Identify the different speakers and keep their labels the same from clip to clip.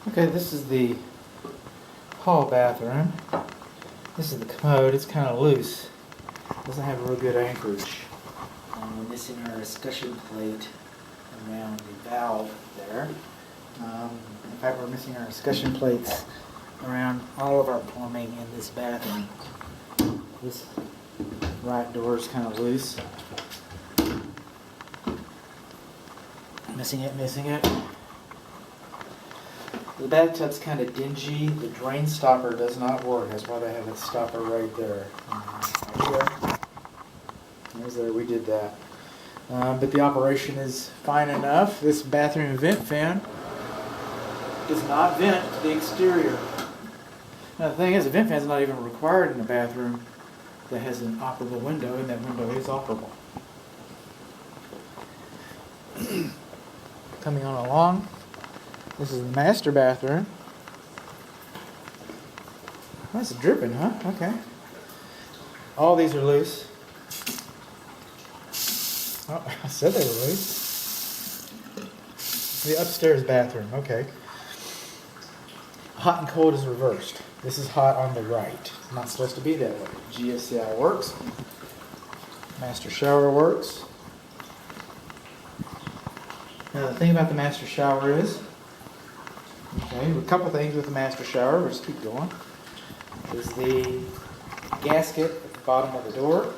Speaker 1: Okay, this is the hall bathroom. This is the commode. It's kind of loose. Doesn't have a real good anchorage. We're missing our discussion plate around the valve there. In fact, we're missing our discussion plates around all of our plumbing in this bathroom. This right door is kind of loose. Missing it. The bathtub's kind of dingy. The drain stopper does not work. That's why they have a stopper right there. There's there. We did that. But the operation is fine enough. This bathroom vent fan does not vent to the exterior. Now the thing is, the vent fan is not even required in a bathroom that has an operable window, and that window is operable. Coming on along, this is the master bathroom. Oh, it's dripping, huh? Okay. All these are loose. Oh, I said they were loose. The upstairs bathroom, okay. Hot and cold is reversed. This is hot on the right. Not supposed to be that way. GFCI works. Master shower works. Now the thing about the master shower is, okay, a couple things with the master shower. We'll just keep going. Is the gasket at the bottom of the door.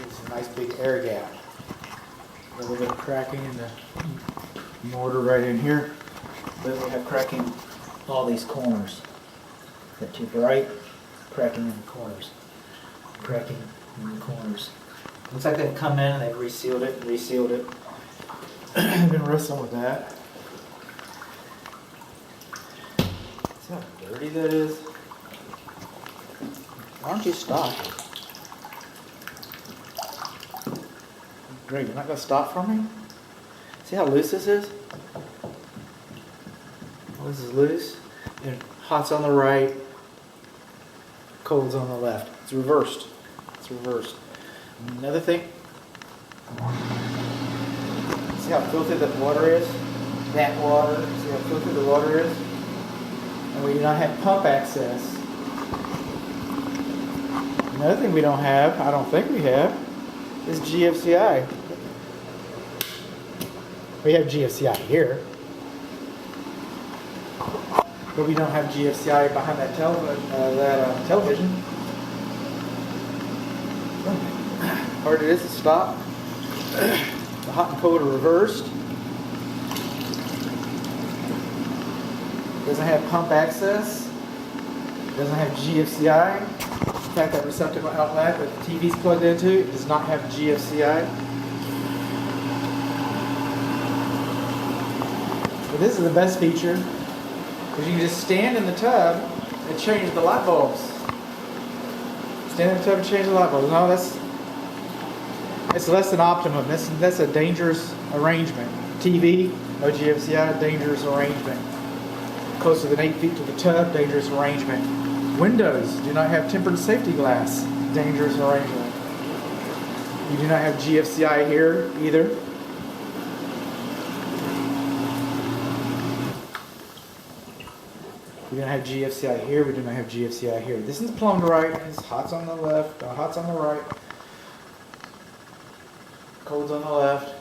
Speaker 1: It's a nice big air gap. A little bit of cracking in the mortar right in here. But we have cracking all these corners. That to the right, cracking in the corners. Cracking in the corners. Looks like they've come in and they've resealed it. I've been wrestling with that. See how dirty that is? Why don't you stop? Great, you're not going to stop for me? See how loose this is? Well, this is loose. And hot's on the right, cold's on the left. It's reversed. Another thing. See how filthy that water is? That water. See how filthy the water is? And we do not have pump access. Another thing we don't have, I don't think we have, is GFCI. We have GFCI here. But we don't have GFCI behind that television. Hard it is to stop. The hot and cold are reversed. Doesn't have pump access. Doesn't have GFCI. In fact, that receptacle outlet that the TV's plugged into does not have GFCI. But this is the best feature, because you can just stand in the tub and change the light bulbs. Stand in the tub and change the light bulbs. No, it's less than optimum. That's a dangerous arrangement. TV, no GFCI, dangerous arrangement. Closer than 8 feet to the tub, dangerous arrangement. Windows do not have tempered safety glass, dangerous arrangement. You do not have GFCI here either. We don't have GFCI here, we do not have GFCI here. This is plumbed right, it's hot's on the left, hot's on the right. Cold's on the left,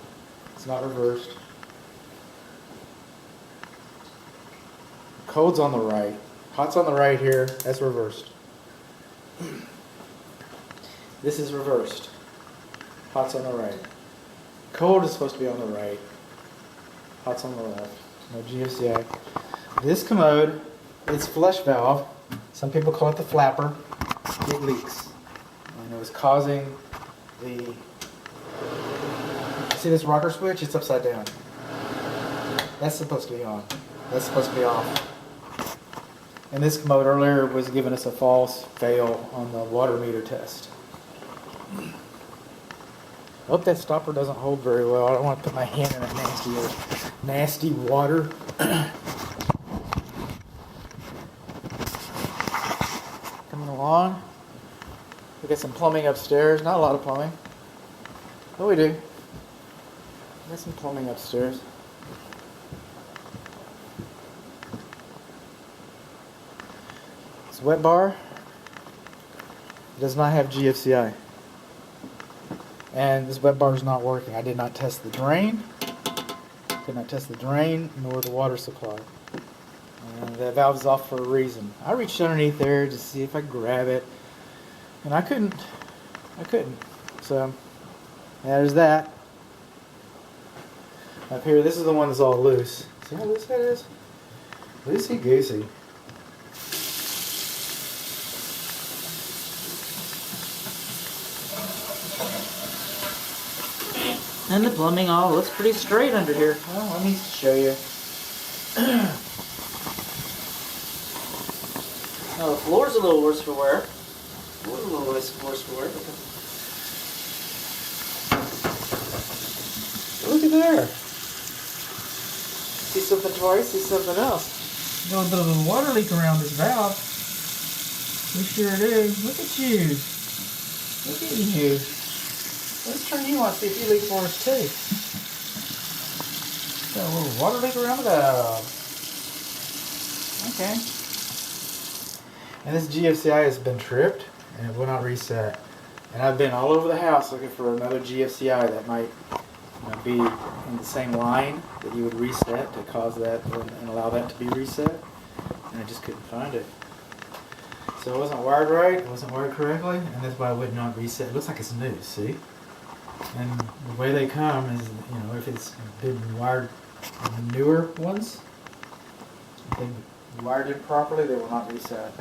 Speaker 1: it's not reversed. Cold's on the right, hot's on the right here, that's reversed. This is reversed. Hot's on the right. Cold is supposed to be on the right. Hot's on the left. No GFCI. This commode, it's flush valve. Some people call it the flapper. It leaks. And it was causing the... See this rocker switch? It's upside down. That's supposed to be on. That's supposed to be off. And this commode earlier was giving us a false fail on the water meter test. I hope that stopper doesn't hold very well. I don't want to put my hand in that nasty water. Coming along. We got some plumbing upstairs. Not a lot of plumbing. Oh, we do. We got some plumbing upstairs. wet bar does not have GFCI. And this wet bar is not working. I did not test the drain. Did not test the drain nor the water supply. And the valve is off for a reason. I reached underneath there to see if I could grab it, and I couldn't. So there's that. Up here, this is the one that's all loose. See how loose that is? Loosey goosey.
Speaker 2: And the plumbing all looks pretty straight under here.
Speaker 1: Well, let me show you.
Speaker 2: Now the floor's a little worse for wear. Floor's a little worse for wear.
Speaker 1: Look at there. See something twice, see something else. Got a bit of a water leak around this valve. We sure do. Look at you. Look at you. Let's turn you on, see if you leak for us too. Got a little water leak around the valve. Okay. And this GFCI has been tripped and it will not reset. And I've been all over the house looking for another GFCI that might be in the same line that you would reset to cause that and allow that to be reset. And I just couldn't find it. So it wasn't wired right, it wasn't wired correctly, and that's why it would not reset. It looks like it's new, see? And the way they come is, if it's been wired in the newer ones, if they wired it properly, they will not reset.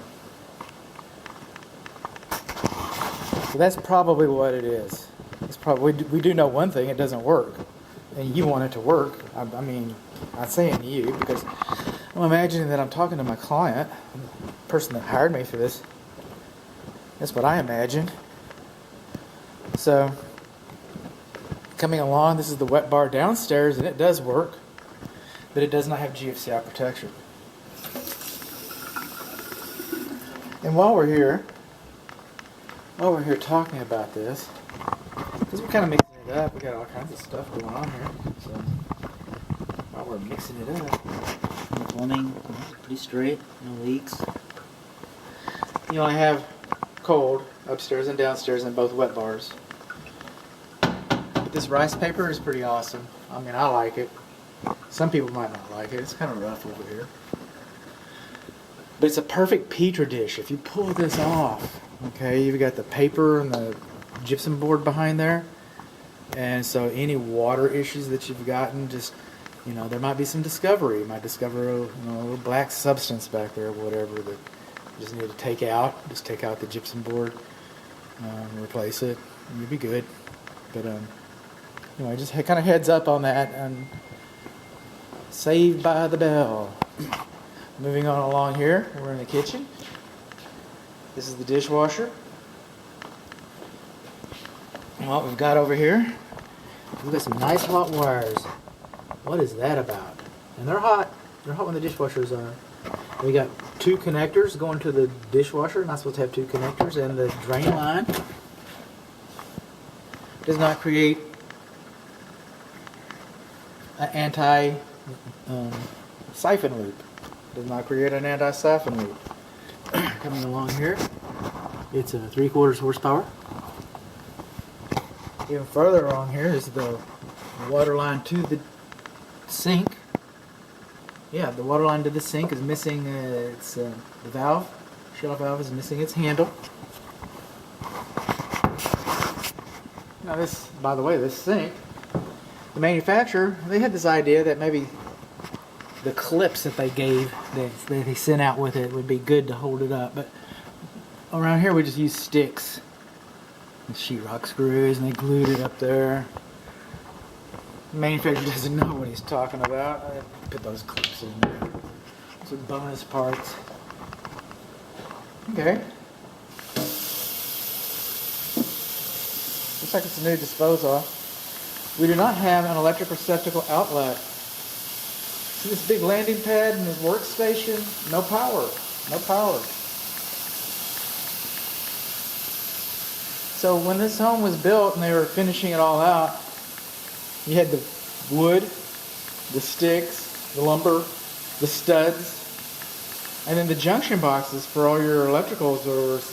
Speaker 1: So that's probably what it is. It's probably, we do know one thing, it doesn't work. And you want it to work. I mean, I'm saying you because I'm imagining that I'm talking to my client, the person that hired me for this. That's what I imagine. So, coming along, this is the wet bar downstairs, and it does work, but it does not have GFCI protection. And while we're here talking about this, because we're kind of mixing it up, we got all kinds of stuff going on here. So while we're mixing it up,
Speaker 2: The plumbing pretty straight, no leaks.
Speaker 1: you only have cold upstairs and downstairs in both wet bars. But this rice paper is pretty awesome. I mean, I like it. Some people might not like it. It's kind of rough over here. But it's a perfect petri dish. If you pull this off, okay, you've got the paper and the gypsum board behind there. And so any water issues that you've gotten, just, there might be some discovery. You might discover a little black substance back there or whatever that you just need to take out. Just take out the gypsum board, replace it, and you'll be good. But just kind of heads up on that. And saved by the bell. Moving on along here, we're in the kitchen. This is the dishwasher. And what we've got over here, we've got some nice hot wires. What is that about? And they're hot. They're hot when the dishwashers are. We got two connectors going to the dishwasher. Not supposed to have two connectors. And the drain line does not create an anti-siphon loop. Does not create an anti-siphon loop. Coming along here, it's a 3/4 horsepower. Even further along here is the water line to the sink. Yeah, the water line to the sink is missing the valve. Shut-off valve is missing its handle. Now this, by the way, this sink, the manufacturer, they had this idea that maybe the clips that they gave, that they sent out with it, would be good to hold it up. But around here we just use sticks and sheetrock screws, and they glued it up there. The manufacturer doesn't know what he's talking about. I put those clips in there. Some bonus parts. Okay. Looks like it's a new disposal. We do not have an electric receptacle outlet. See this big landing pad and this workstation? No power. No power. So when this home was built and they were finishing it all out, you had the wood, the sticks, the lumber, the studs, And then the junction boxes for all your electricals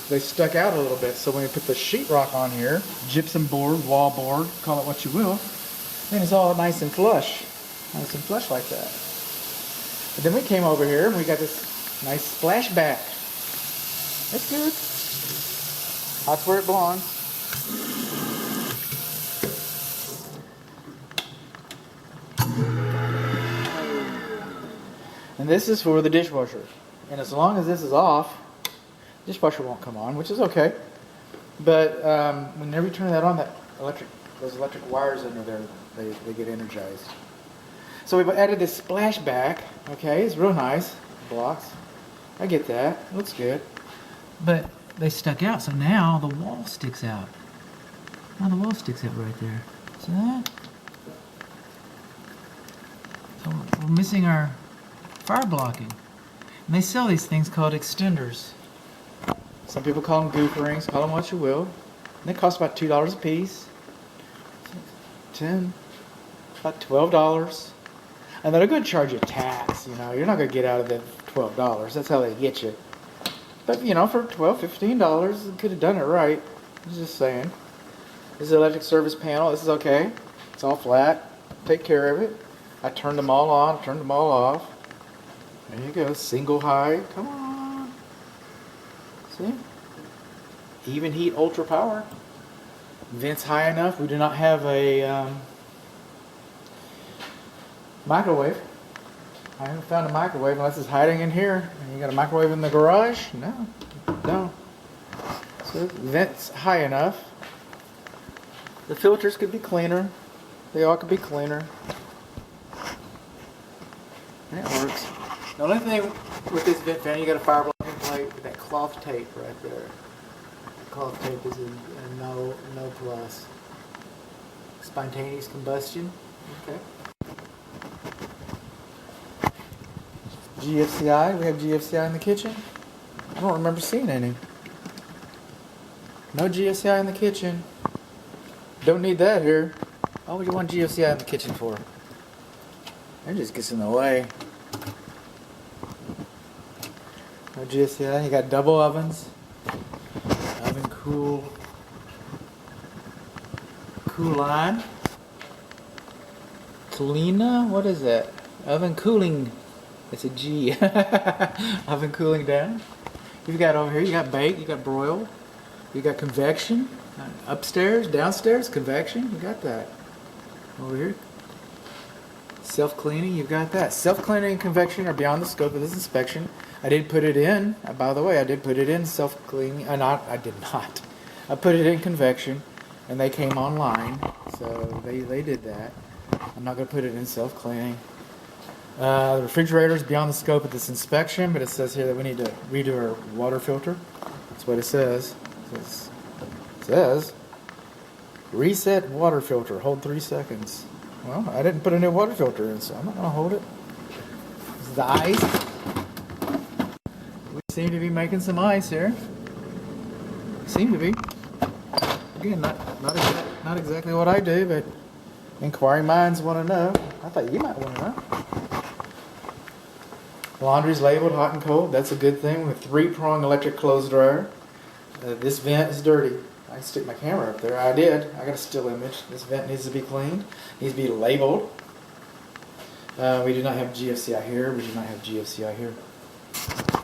Speaker 1: they stuck out a little bit. So when you put the sheetrock on here, gypsum board, wall board, call it what you will, then it's all nice and flush. Nice and flush like that. But then we came over here and we got this nice splashback. That's good. That's where it belongs. And this is for the dishwasher. And as long as this is off, dishwasher won't come on, which is okay. But whenever you turn that on, those electric wires under there, they get energized. So we've added this splashback. Okay, it's real nice. Blocks. I get that. It looks good. But they stuck out, so now the wall sticks out. Now the wall sticks out right there. See that? So we're missing our fire blocking. And they sell these things called extenders. Some people call them goof rings, call them what you will. And they cost about $2 a piece. 10, about $12. And they're going to charge you tax, you know. You're not going to get out of the $12. That's how they get you. But, you know, for $12, $15, you could have done it right. I'm just saying. This is the electric service panel. This is okay. It's all flat. Take care of it. I turned them all on, turned them all off. There you go. Single high. Come on. See? Even heat, ultra power. Vents high enough. We do not have a microwave. I haven't found a microwave unless it's hiding in here. And you got a microwave in the garage? No. No. So vents high enough. The filters could be cleaner. They all could be cleaner. And it works. The only thing with this vent fan, you got a fire blocking plate with that cloth tape right there. That cloth tape is a no plus. Spontaneous combustion. Okay. GFCI. We have GFCI in the kitchen. I don't remember seeing any. No GFCI in the kitchen. Don't need that here. Why would you want GFCI in the kitchen for? It just gets in the way. No GFCI. You got double ovens. Oven cool line. Kalina? What is that? Oven cooling. It's a G. Oven cooling down. You've got over here, you got bake, you got broil, you got convection. Upstairs, downstairs, convection. You got that. Over here. Self-cleaning, you've got that. Self-cleaning and convection are beyond the scope of this inspection. I did put it in. By the way, I did put it in self-cleaning. I did not. I put it in convection, and they came online. So they did that. I'm not going to put it in self-cleaning. The refrigerator is beyond the scope of this inspection, but it says here that we need to redo our water filter. That's what it says. It says, reset water filter, hold 3 seconds. Well, I didn't put a new water filter in, so I'm not going to hold it. This is the ice. We seem to be making some ice here. Seem to be. Again, not exactly what I do, but inquiring minds want to know. I thought you might want to know. Laundry's labeled hot and cold. That's a good thing with 3-prong electric clothes dryer. This vent is dirty. I can stick my camera up there. I did. I got a still image. This vent needs to be cleaned. Needs to be labeled. We do not have GFCI here. We do not have GFCI here.